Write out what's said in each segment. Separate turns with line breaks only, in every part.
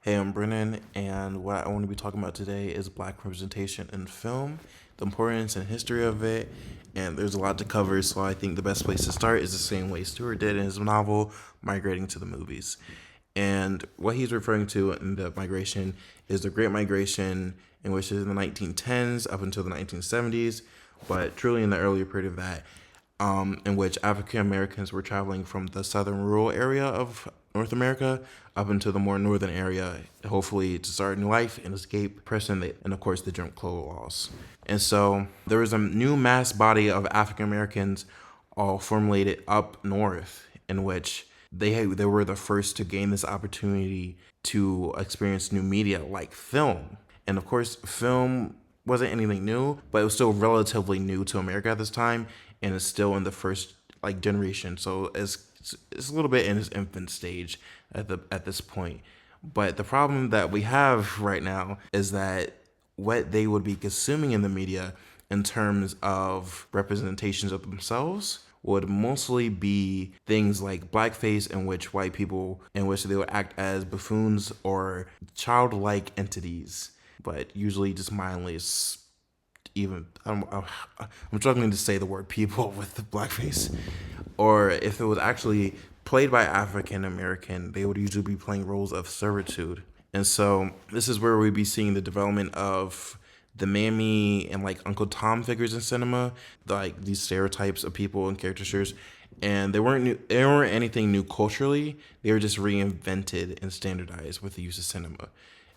Hey, I'm Brennan, and what I want to be talking about today is Black representation in film, the importance and history of it, and there's a lot to cover, so I think the best place to start is the same way Stewart did in his novel, Migrating to the Movies. And what he's referring to in the migration is the Great Migration, in which is in the 1910s up until the 1970s, but truly in the earlier period of that, in which African Americans were traveling from the southern rural area of North America up into the more northern area, hopefully to start a new life and escape oppression and, of course, the Jim Crow laws. And so there was a new mass body of African Americans all formulated up north, in which they were the first to gain this opportunity to experience new media like film. And of course, film wasn't anything new, but it was still relatively new to America at this time, and it's still in the first like generation. So it's a little bit in its infant stage at this point. But the problem that we have right now is that what they would be consuming in the media in terms of representations of themselves would mostly be things like blackface, in which white people, in which they would act as buffoons or childlike entities, but usually just mindless. Even I'm struggling to say the word people with the blackface. Or if it was actually played by African American, they would usually be playing roles of servitude. And so this is where we'd be seeing the development of the mammy and like Uncle Tom figures in cinema, like these stereotypes of people and caricatures. And they weren't new, they weren't anything new culturally. They were just reinvented and standardized with the use of cinema.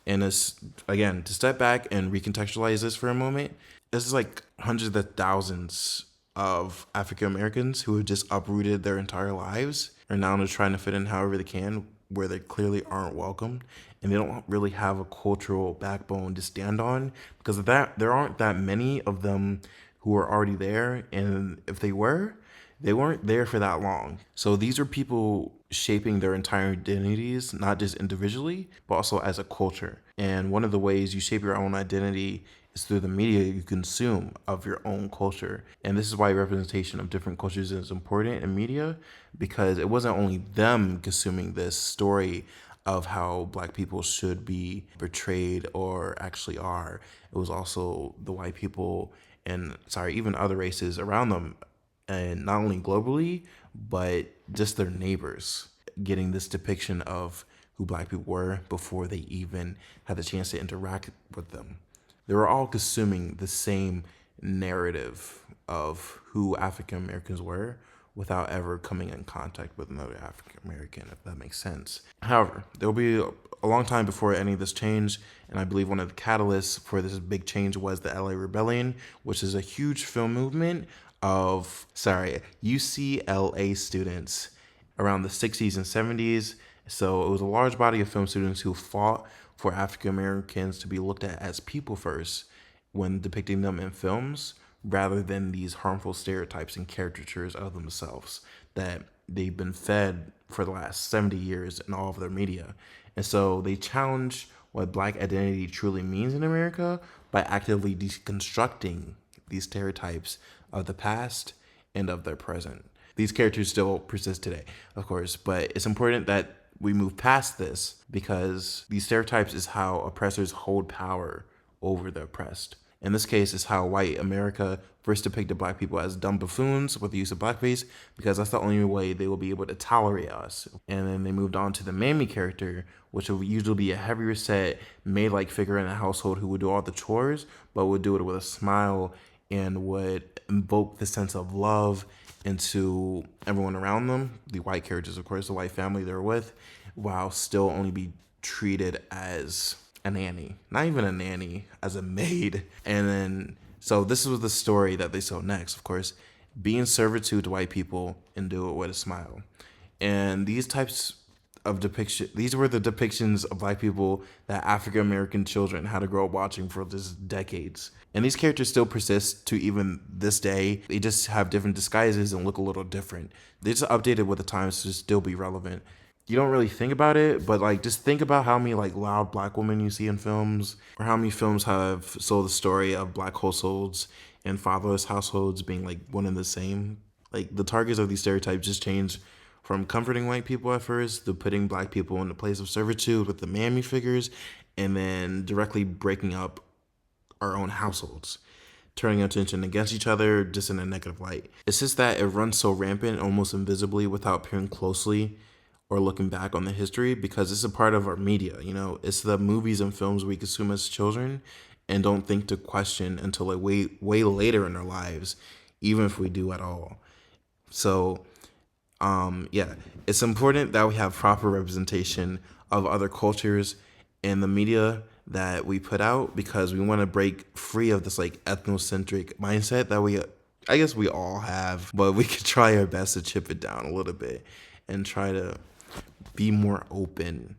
And it's, again, to step back and recontextualize this for a moment, this is like hundreds of thousands of African Americans who have just uprooted their entire lives are now just trying to fit in however they can, where they clearly aren't welcome, and they don't really have a cultural backbone to stand on, because of that there aren't that many of them who are already there, and if they were, they weren't there for that long. So these are people shaping their entire identities, not just individually, but also as a culture. And one of the ways you shape your own identity is through the media you consume of your own culture. And this is why representation of different cultures is important in media, because it wasn't only them consuming this story of how black people should be portrayed or actually are. It was also the white people and, sorry, even other races around them, and not only globally, but just their neighbors, getting this depiction of who black people were before they even had the chance to interact with them. They were all consuming the same narrative of who African Americans were without ever coming in contact with another African American, if that makes sense. However, there will be a long time before any of this changed, and I believe one of the catalysts for this big change was the LA Rebellion, which is a huge film movement of, UCLA students around the 60s and 70s. So it was a large body of film students who fought for African Americans to be looked at as people first when depicting them in films, rather than these harmful stereotypes and caricatures of themselves that they've been fed for the last 70 years in all of their media. And so they challenge what black identity truly means in America by actively deconstructing these stereotypes of the past and of their present. These characters still persist today, of course, but it's important that we move past this, because these stereotypes is how oppressors hold power over the oppressed. In this case, it's how white America first depicted black people as dumb buffoons with the use of blackface, because that's the only way they will be able to tolerate us. And then they moved on to the mammy character, which would usually be a heavier set, maid-like figure in the household who would do all the chores, but would do it with a smile and would invoke the sense of love into everyone around them, the white characters, of course, the white family they're with, while still only be treated as a nanny, not even a nanny, as a maid. And then, so this was the story that they saw next, of course, being servitude to white people and do it with a smile. And these were the depictions of black people that African American children had to grow up watching for just decades. And these characters still persist to even this day. They just have different disguises and look a little different. They just updated with the times to still be relevant. You don't really think about it, but like just think about how many like loud black women you see in films, or how many films have sold the story of black households and fatherless households being like one and the same. Like the targets of these stereotypes just change from comforting white people at first to putting black people in the place of servitude with the mammy figures, and then directly breaking up our own households, turning attention against each other just in a negative light. It's just that it runs so rampant, almost invisibly, without peering closely or looking back on the history, because it's a part of our media. It's the movies and films we consume as children and don't think to question until like way later in our lives, even if we do at all. So yeah, it's important that we have proper representation of other cultures in the media that we put out, because we want to break free of this like ethnocentric mindset that I guess we all have, but we could try our best to chip it down a little bit and try to be more open